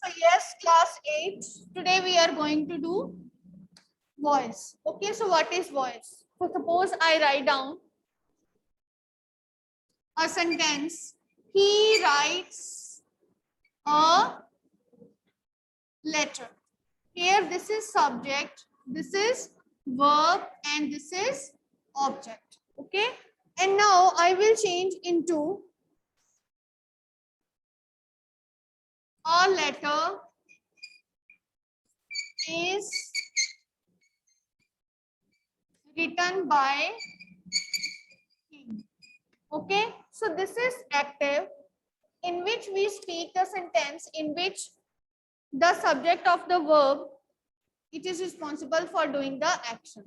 So yes, class 8. Today we are going to do voice. Okay, so what is voice? So suppose I write down a sentence. He writes a letter. Here this is subject, this is verb, and this is object. Okay, and now I will change into a letter is written by him. Okay, so this is active, in which we speak the sentence in which the subject of the verb, it is responsible for doing the action.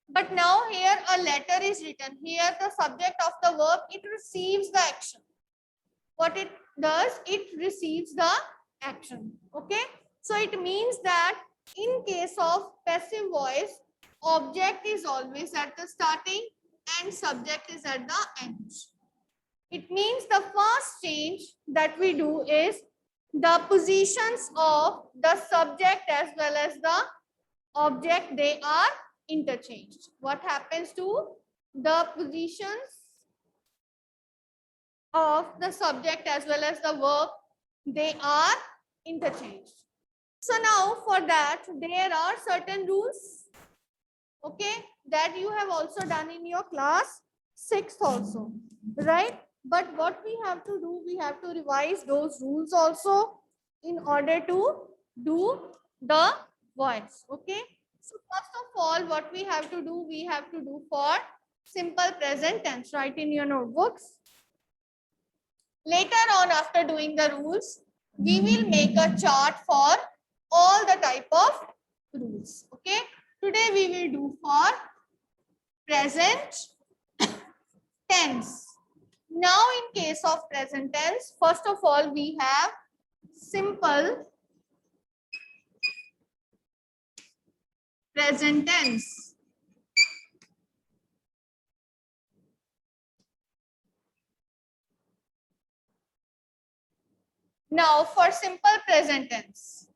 But now here a letter is written. Here the subject of the verb, it receives the action. What it does, it receives the action. Okay, so it means that in case of passive voice, object is always at the starting and subject is at the end. It means the first change that we do is the positions of the subject as well as the object, they are interchanged. What happens to the positions of the subject as well as the verb? They are interchanged. So now for that, there are certain rules, okay, that you have also done in your class 6 also, right? But what we have to do, we have to revise those rules also in order to do the voice. Okay, so first of all, what we have to do, we have to do for simple present tense. Write in your notebooks. Later on, after doing the rules, we will make a chart for all the type of rules. Okay, today we will do for present tense. Now in case of present tense, first of all we have simple present tense. Now for simple present tense.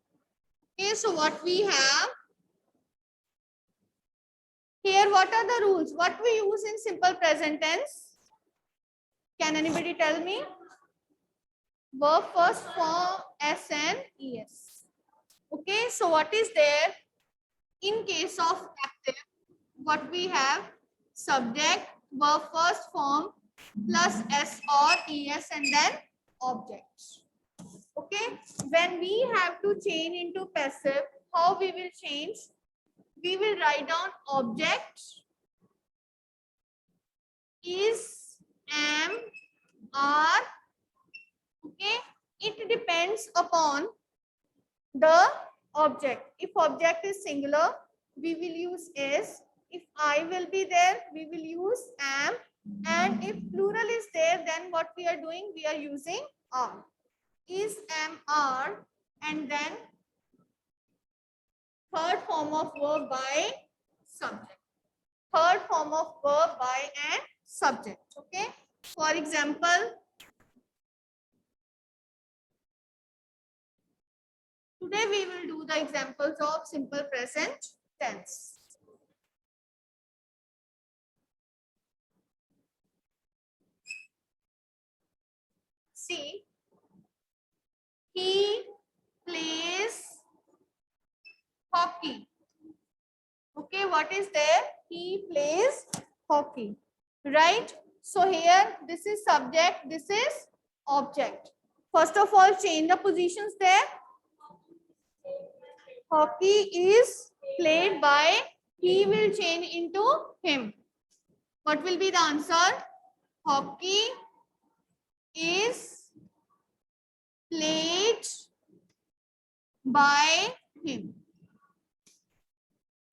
Okay, so what we have here, what are the rules? What we use in simple present tense? Can anybody tell me? Verb first form S and ES. Okay, so what is there? In case of active, what we have? Subject, verb first form plus S or ES and then object. Okay, when we have to change into passive, how we will change? We will write down object is, am, are. Okay, it depends upon the object. If object is singular, we will use is. If I will be there, we will use am. And if plural is there, then what we are doing? We are using are. Is, am, are, and then third form of verb by subject. Third form of verb by and subject. Okay. For example, today we will do the examples of simple present tense. See, he plays hockey. Okay, what is there? He plays hockey, right? So here, this is subject, this is object. First of all, change the positions there. Hockey is played by, he will change into him. What will be the answer? Hockey is played by him.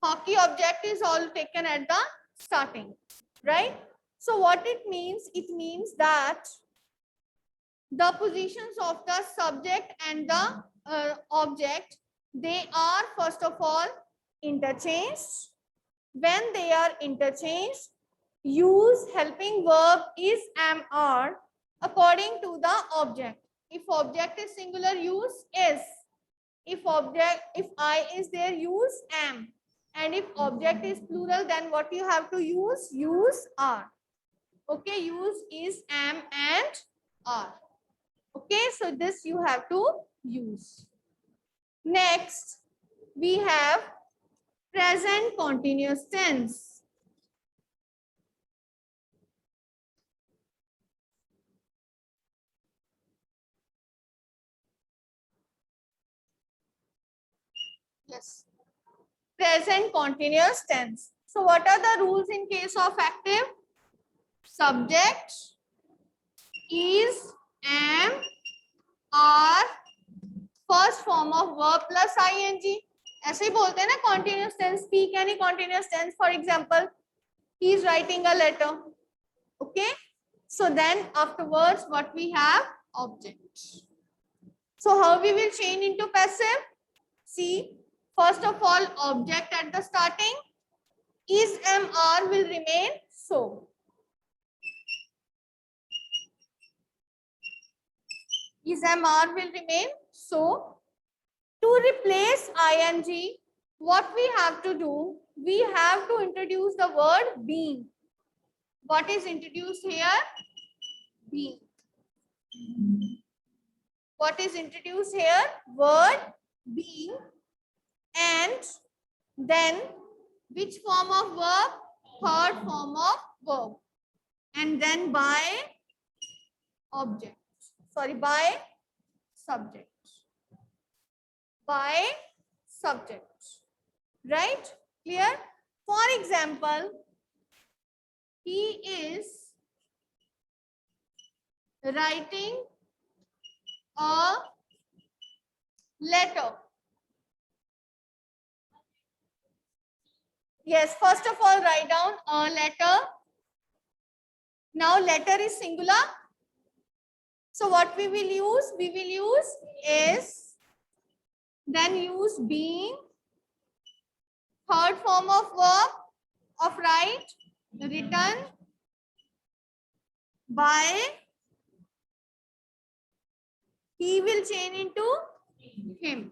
Hockey object is all taken at the starting, right? So what it means? It means that the positions of the subject and the object, they are first of all interchanged. When they are interchanged, use helping verb is, am, are according to the object. If object is singular, use is. If I is there, use am. And if object is plural, then what you have to use? Use are. Okay, use is, am and are. Okay, so this you have to use. Next, we have present continuous tense. Yes. Present continuous tense. So what are the rules in case of active? Subject, is, am, are, first form of verb plus ing. ऐसे ही बोलते हैं ना continuous tense. Speak any continuous tense. For example, he is writing a letter. Okay. So then afterwards what we have? Object. So how we will change into passive? See, first of all, object at the starting. Is, am, are will remain so. Is, am, are will remain so. To replace ing, what we have to do? We have to introduce the word being. What is introduced here? Being. What is introduced here? Word being. And then which form of verb? Third form of verb. And then by object. Sorry, by subject. By subject. Right? Clear? For example, he is writing a letter. Yes, first of all, write down a letter. Now letter is singular. So what we will use? We will use is, then use being, third form of verb of write, written, by, he will change into him.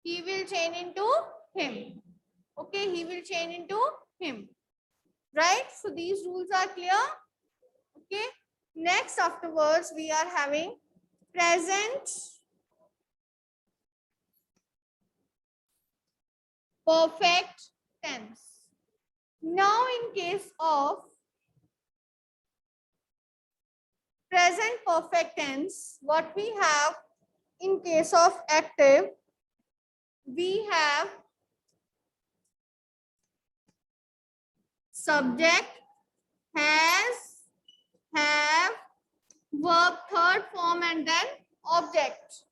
He will change into him. Okay, he will change into him. Right? So these rules are clear. Okay. Next, afterwards, we are having present perfect tense. Now, in case of present perfect tense, what we have in case of active, we have subject, has, have, verb third form, and then object.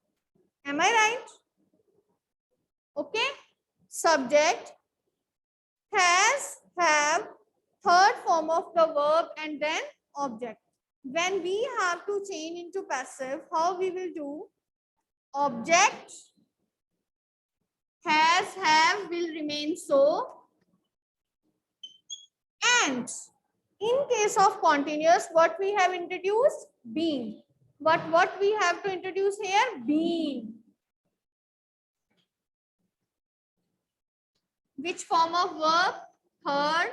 Am I right? Okay. Subject, has, have, third form of the verb, and then object. When we have to change into passive, how we will do? Object, has, have will remain so. And in case of continuous, what we have introduced? Being. But what we have to introduce here? Being. Which form of verb? Third,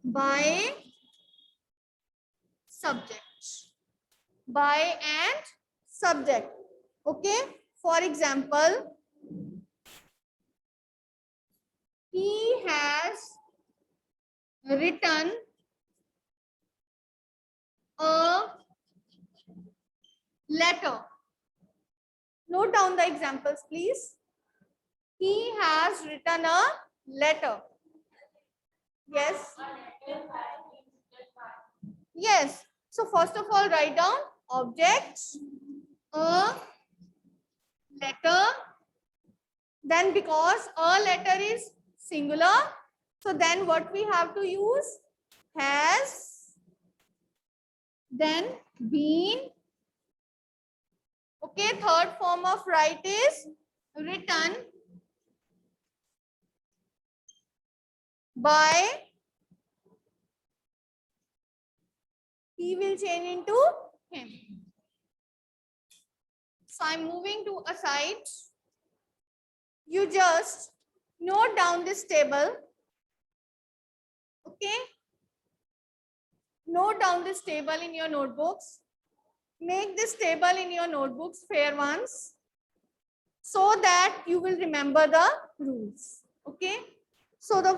by, subject. By and subject. Okay. For example, he has written a letter. Note down the examples, please. He has written a letter. Yes. Yes. So first of all, write down object, a letter. Then because a letter is singular, so then what we have to use? Has, then been. Okay, third form of write is written, by, he will change into him. So I'm moving to a side. you just note down this table. Okay, note down this table in your notebooks. Make this table in your notebooks, fair ones, so that you will remember the rules. Okay, so the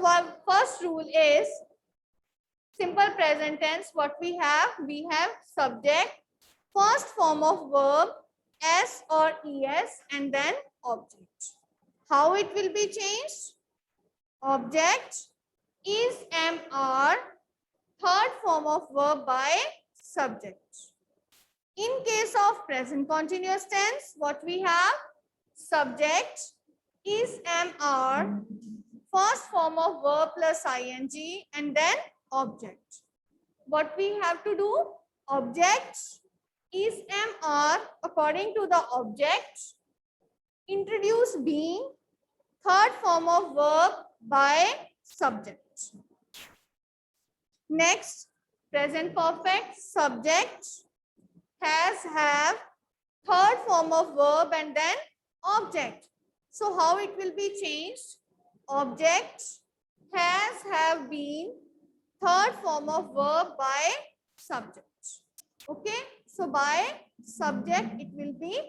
first rule is simple present tense. What we have subject, first form of verb s or es, and then object. How it will be changed? Object is mr, third form of verb by subject. In case of present continuous tense, what we have? Subject is mr, first form of verb plus ing, and then object. What we have to do? Object is mr, according to the object, introduce being, third form of verb by subject. Next, present perfect, subject has, have, third form of verb, and then object. So how it will be changed? Object has, have, been, third form of verb by subject. Okay, so by subject it will be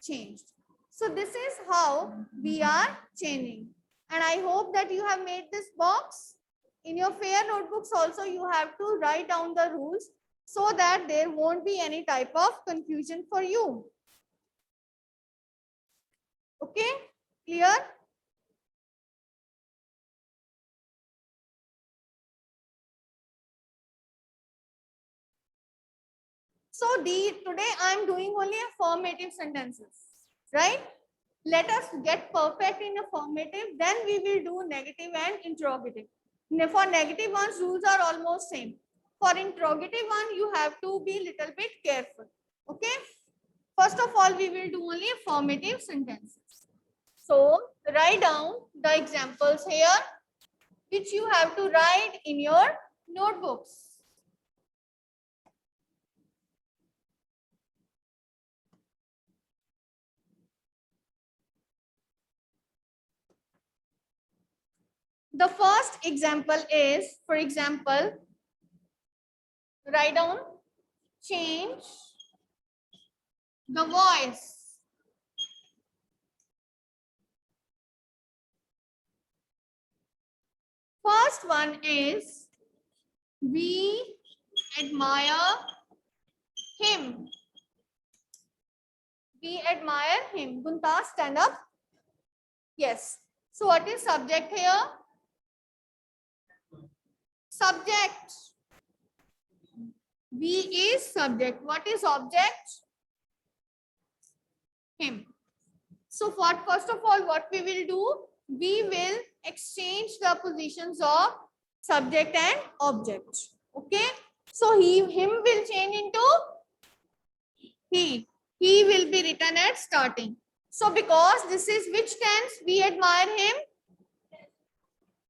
changed. So this is how we are changing, and I hope that you have made this box. In your fair notebooks also you have to write down the rules so that there won't be any type of confusion for you. Okay, clear? So today I am doing only affirmative sentences, right? Let us get perfect in affirmative, then we will do negative and interrogative. For negative ones, rules are almost same. For interrogative one, you have to be little bit careful. Okay. First of all, we will do only affirmative sentences. So write down the examples here, which you have to write in your notebooks. The first example is, for example, write down, change the voice. First one is, we admire him. We admire him. Gunta, stand up. Yes. So what is subject here? Subject. We is subject. What is object? Him. So what, first of all, what we will do? We will exchange the positions of subject and object. Okay. So him will change into he. He will be written at starting. So because this is which tense? We admire him.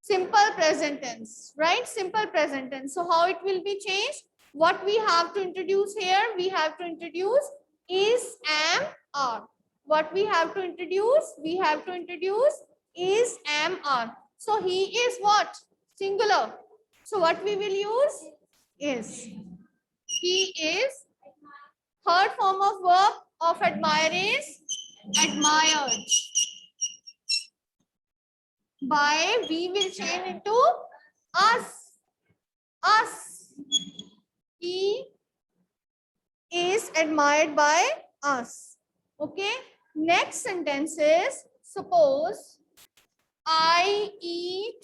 Simple present tense, right? Simple present tense. So how it will be changed? What we have to introduce here? We have to introduce is, am, are. What we have to introduce? We have to introduce is, am, are. So he is what? Singular. So what we will use? Is. He is. Third form of verb of admire is admired. By we will change into us. Us. He is admired by us. Okay. Next sentence is, suppose I eat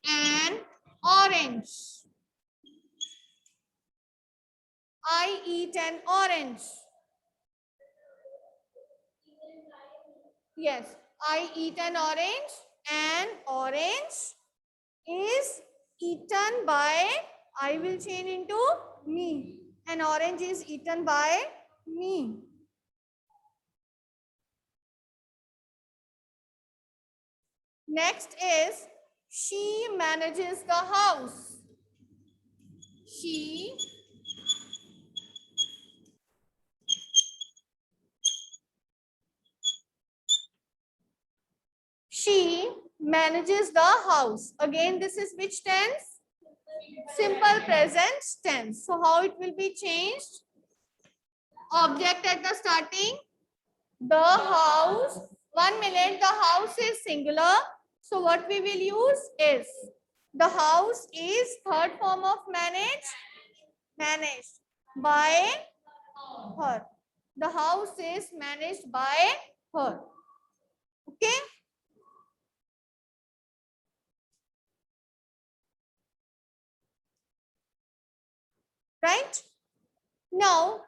an orange. I eat an orange. Yes, I eat an orange. An orange is eaten by, I will change into me. An orange is eaten by me. Next is, she manages the house. She manages the house. Again, this is which tense? Simple present tense. So how it will be changed? Object at the starting. The house. 1 minute. The house is singular. So what we will use is the house is third form of managed. Managed by her. The house is managed by her. Okay. Right? Now,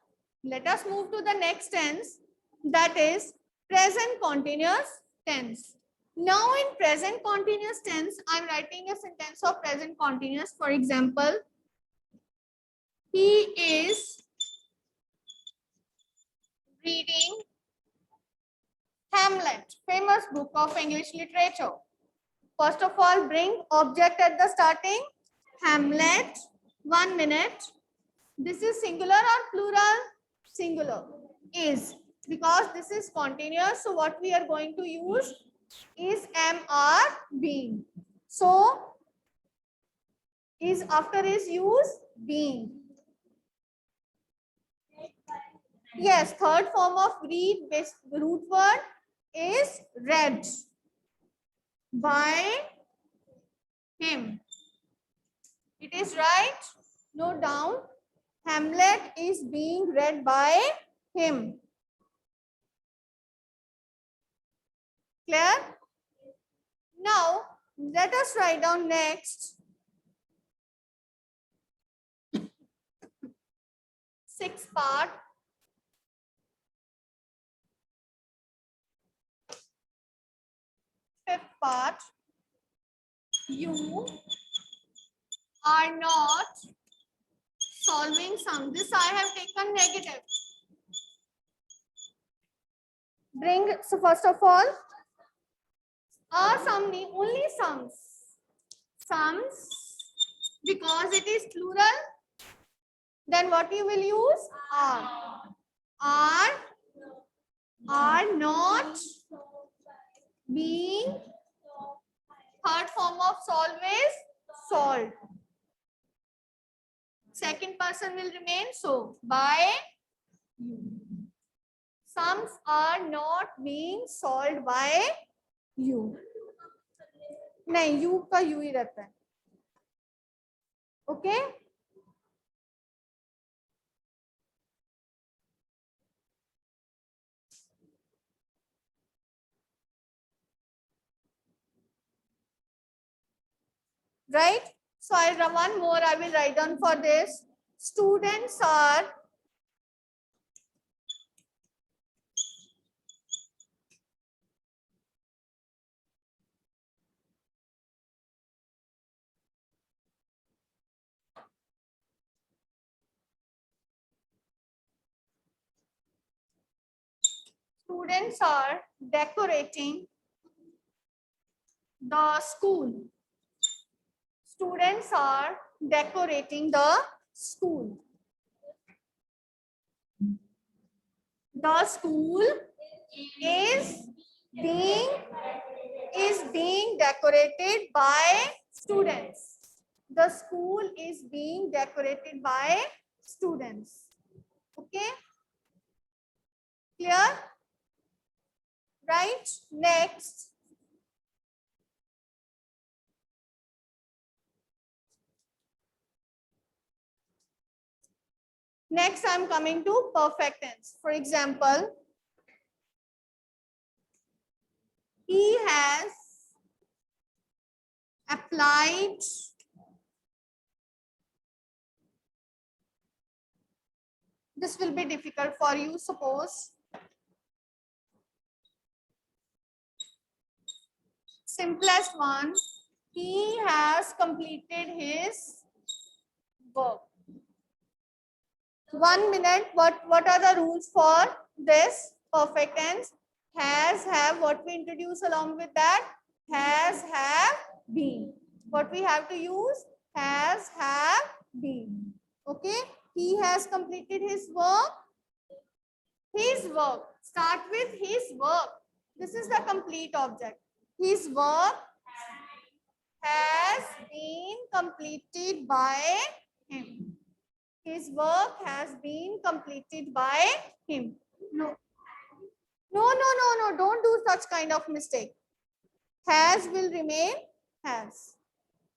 let us move to the next tense, that is present continuous tense. Now, in present continuous tense, I am writing a sentence of present continuous. For example, he is reading Hamlet, famous book of English literature. First of all, bring object at the starting. Hamlet. 1 minute. This is singular or plural? Singular. Is, because this is continuous. So what we are going to use is am, are, being. So is after is use being. Yes, third form of read, base root word is read by him. It is right. Note down. Hamlet is being read by him. Clear? Now, let us write down next. 6th part. Fifth part. You are not solving sum. This I have taken negative. Bring, so first of all, sum, only sums. Sums, because it is plural, then what you will use? Are. Are not being, third form of solve is solved. Second person will remain so, by you. Sums are not being solved by you. नहीं, you का you ही रहता है. Okay? Right? So I one more I will write down for this. Students are decorating the school. Students are decorating the school. The school is being decorated by students. The school is being decorated by students. Okay? Clear? Right? Next. Next, I'm coming to perfect tense. For example, he has applied this will be difficult for you. Suppose simplest one, he has completed his work. 1 minute. What are the rules for this perfect tense? Has, have, what we introduce along with that? Has, have, been. What we have to use? Has, have, been. Okay. He has completed his work. His work. Start with his work. This is the complete object. His work has been completed by him. His work has been completed by him. No. No. Don't do such kind of mistake. Has will remain has.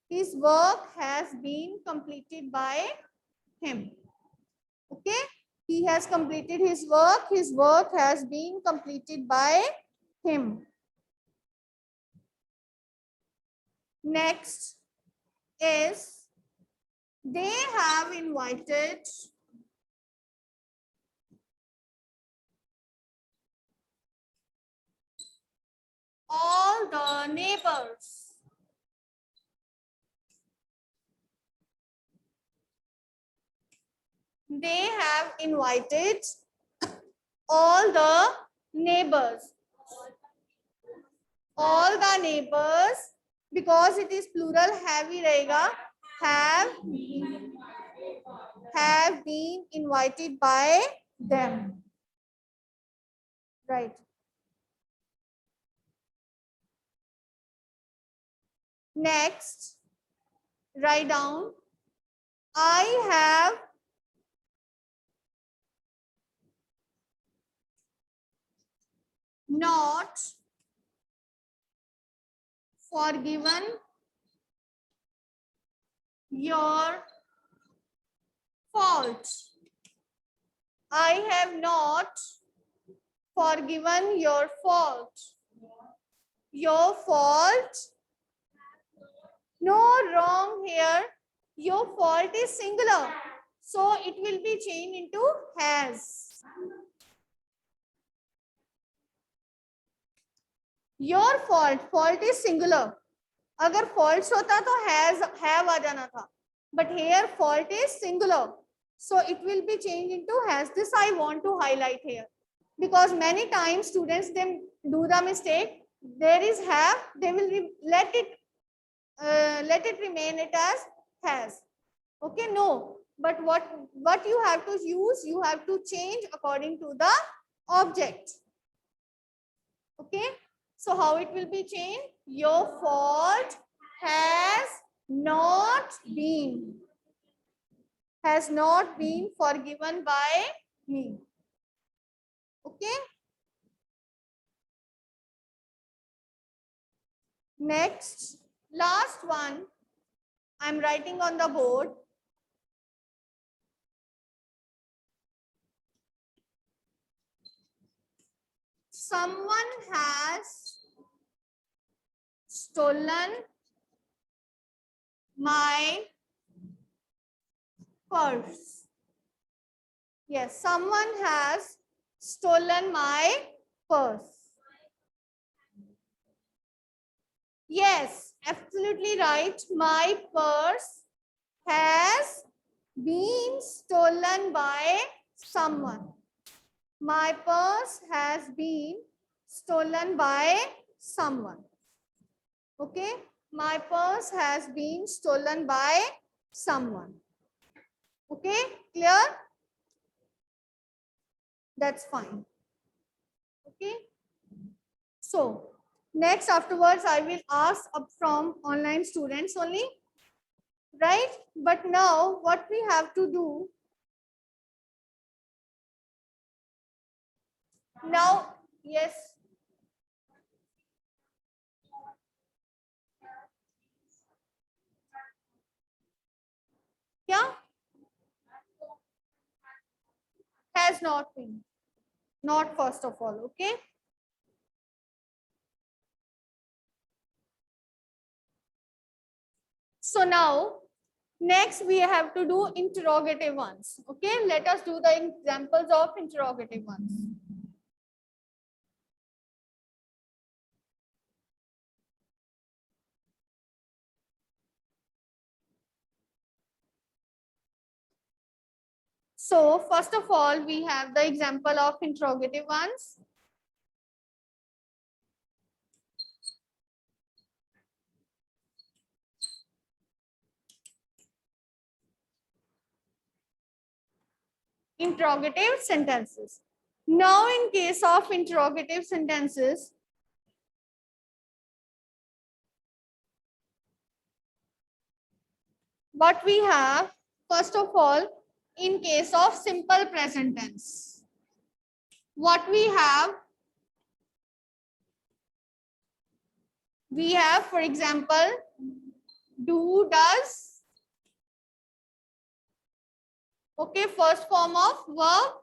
His work has been completed by him. Okay. He has completed his work. His work has been completed by him. Next is they have invited all the neighbors. They have invited all the neighbors. All the neighbors, because it is plural, have ही रहेगा. Have been invited by them. Right. Next, write down. I have not forgiven your fault. I have not forgiven your fault. Your fault. No wrong here. Your fault is singular. So it will be changed into has. Your fault. Fault is singular. अगर faults होता तो has have आ जाना था. But here fault is singular. So it will be changed into has. This I want to highlight here. Because many times students they do the mistake. There is have. They will let it remain it as has. Okay, no. But what you have to use, you have to change according to the object. Okay. So how it will be changed? Your fault has not been forgiven by me. Okay. Next, last one, I'm writing on the board. Someone has stolen my purse. Yes, someone has stolen my purse. Yes, absolutely right. My purse has been stolen by someone. My purse has been stolen by someone. Okay, my purse has been stolen by someone. Okay, clear? That's fine. Okay, so next afterwards I will ask up from online students only, right? But now what we have to do now, yes. Yeah, has not been, not first of all. Okay, so now next we have to do interrogative ones. Okay, let us do the examples of interrogative ones. So first of all, we have the example of interrogative ones. Interrogative sentences. Now in case of interrogative sentences, what we have, first of all, in case of simple present tense, what we have, for example, do, does. Okay, first form of verb.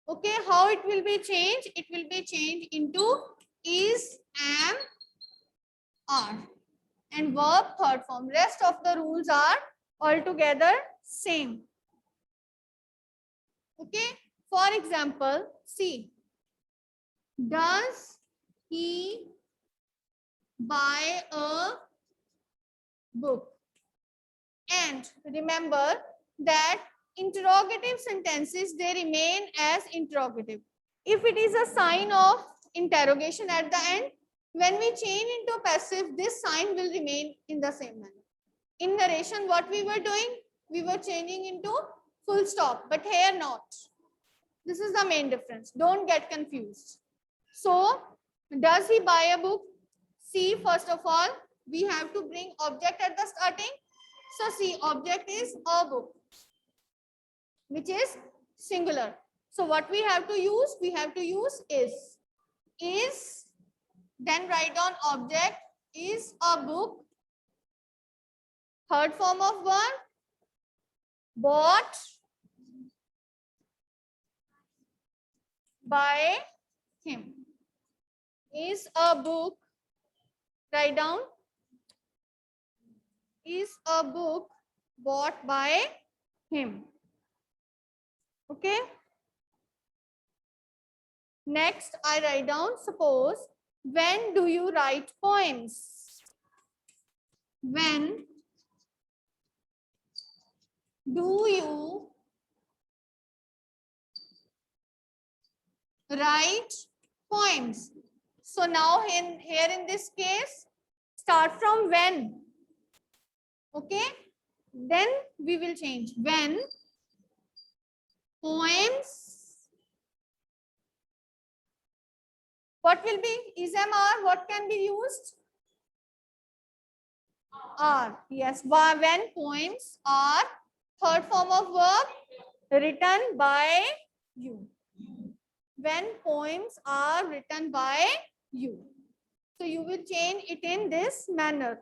Okay, how it will be changed? It will be changed into is, am, are. And verb third form. Rest of the rules are altogether same. Okay, for example, see, does he buy a book? And remember that interrogative sentences, they remain as interrogative. If it is a sign of interrogation at the end, when we change into passive, this sign will remain in the same manner. In narration, what we were doing, we were changing into full stop, but here not. This is the main difference. Don't get confused. So, does he buy a book? See, first of all, we have to bring object at the starting. So, see, object is a book, which is singular. So, what we have to use? We have to use is. Is, then write down object, is a book. Third form of verb, bought by him. Is a book, write down, is a book bought by him. Okay. Next, I write down, suppose, when do you write poems? When do you write poems? So now here in this case, start from when. Okay. Then we will change. When poems, what will be? Is, am, are, what can be used? Are. Yes. When poems are, third form of verb, written by you. When poems are written by you. So you will change it in this manner.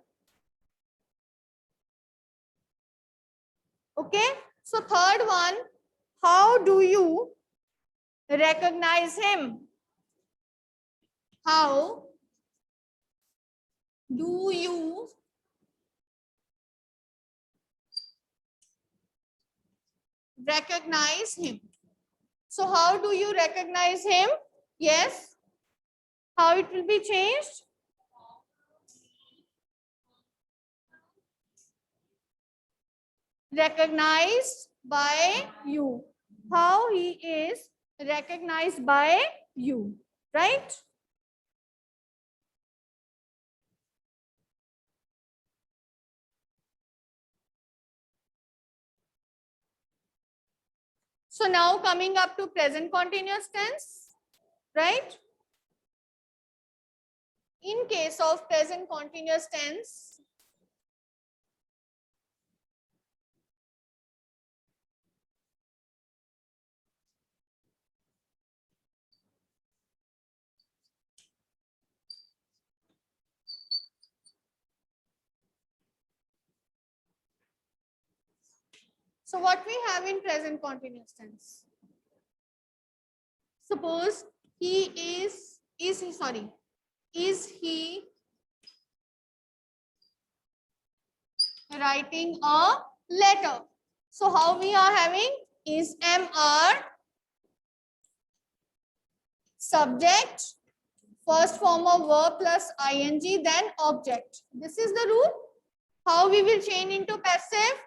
Okay. So third one, how do you recognize him? How do you recognize him? So how do you recognize him? Yes. How it will be changed? Recognized by you. How he is recognized by you, right? So now coming up to present continuous tense, right? In case of present continuous tense, so what we have in present continuous tense? Suppose is he writing a letter? So how we are having is, am, are, subject, first form of verb plus ing, then object. This is the rule. How we will change into passive?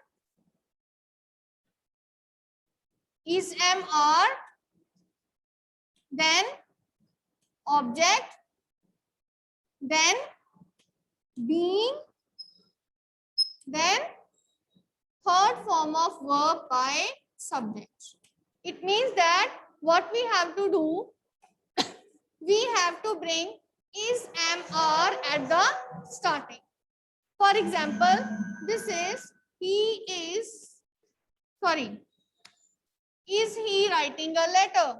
Is, am, are, then object, then being, then third form of verb by subject. It means that what we have to do, we have to bring is, am, are at the starting. For example, this is he is, sorry, is he writing a letter?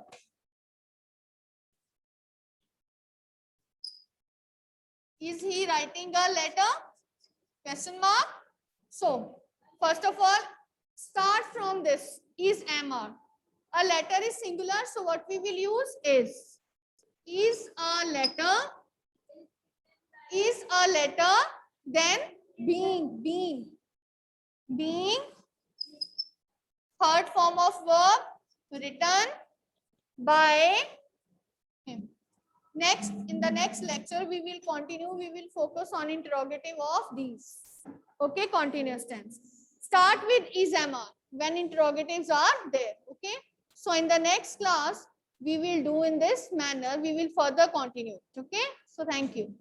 Is he writing a letter? Question mark. So, first of all, start from this. Is MR. A letter is singular, so what we will use is. Is a letter. Is a letter. Then being. Being. Third form of verb written by him. Next, in the next lecture, we will continue. We will focus on interrogative of these. Okay, continuous tense. Start with is MR when interrogatives are there. Okay. So in the next class, we will do in this manner. We will further continue. Okay. So thank you.